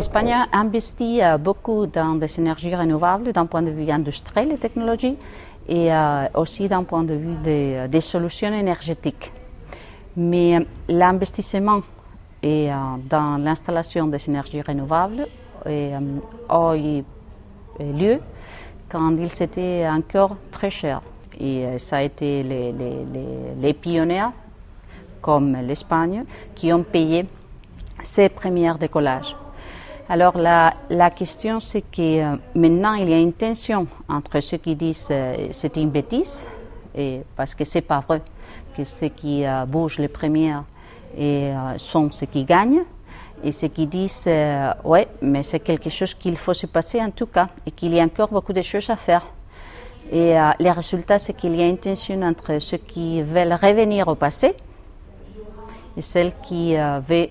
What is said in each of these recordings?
L'Espagne a investi beaucoup dans des énergies renouvelables d'un point de vue industriel et technologie et aussi d'un point de vue des solutions énergétiques. Mais l'investissement dans l'installation des énergies renouvelables a eu lieu quand ils étaient encore très chers. Et ça a été les pionniers, comme l'Espagne, qui ont payé ces premiers décollages. Alors la question, c'est que maintenant il y a une tension entre ceux qui disent c'est une bêtise, parce que c'est pas vrai que ceux qui bougent les premiers sont ceux qui gagnent, et ceux qui disent ouais, mais c'est quelque chose qu'il faut se passer en tout cas, et qu'il y a encore beaucoup de choses à faire. Et le résultat, c'est qu'il y a une tension entre ceux qui veulent revenir au passé et celles qui veulent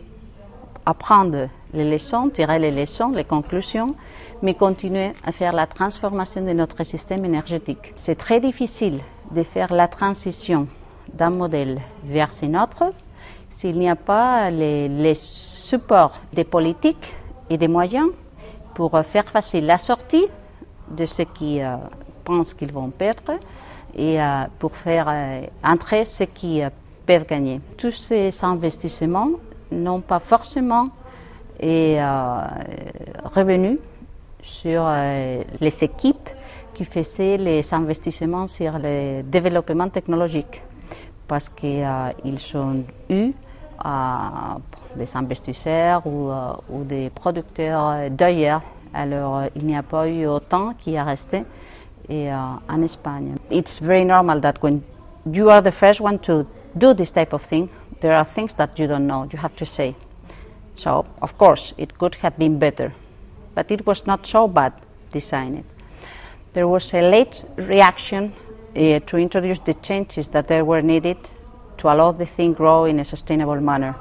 apprendre les leçons, tirer les leçons, les conclusions, mais continuer à faire la transformation de notre système énergétique. C'est très difficile de faire la transition d'un modèle vers un autre s'il n'y a pas les supports des politiques et des moyens pour faire facile la sortie de ceux qui pensent qu'ils vont perdre et pour faire entrer ceux qui peuvent gagner. Tous ces investissements n'ont pas forcément revenu sur les équipes qui faisaient les investissements sur le développement technologique, parce qu'ils ont eu des investisseurs ou des producteurs d'ailleurs. Alors il n'y a pas eu autant qui est resté en Espagne. It's very normal that when you are the first one to do this type of thing, there are things that you don't know, you have to say. So, of course, it could have been better, but it was not so bad designed. There was a late reaction to introduce the changes that they were needed to allow the thing grow in a sustainable manner.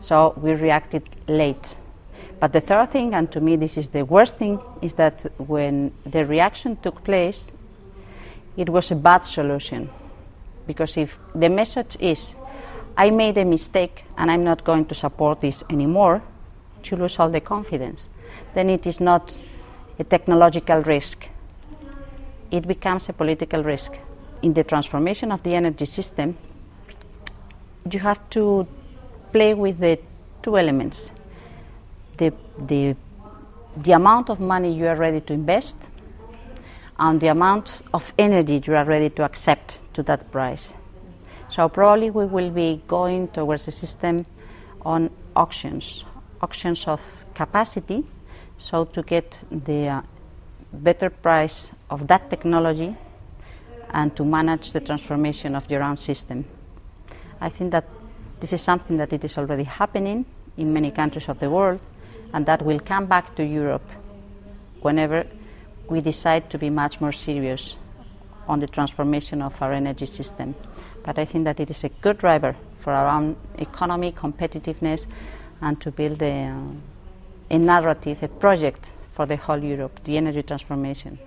So we reacted late. But the third thing, and to me this is the worst thing, is that when the reaction took place, it was a bad solution. Because if the message is, I made a mistake and I'm not going to support this anymore, you lose all the confidence. Then it is not a technological risk. It becomes a political risk. In the transformation of the energy system, you have to play with the two elements. The amount of money you are ready to invest and the amount of energy you are ready to accept to that price. So probably we will be going towards a system on auctions of capacity, so to get the better price of that technology and to manage the transformation of your own system. I think that this is something that it is already happening in many countries of the world, and that will come back to Europe whenever we decide to be much more serious on the transformation of our energy system. But I think that it is a good driver for our own economy, competitiveness, and to build a narrative, a project for the whole Europe, the energy transformation.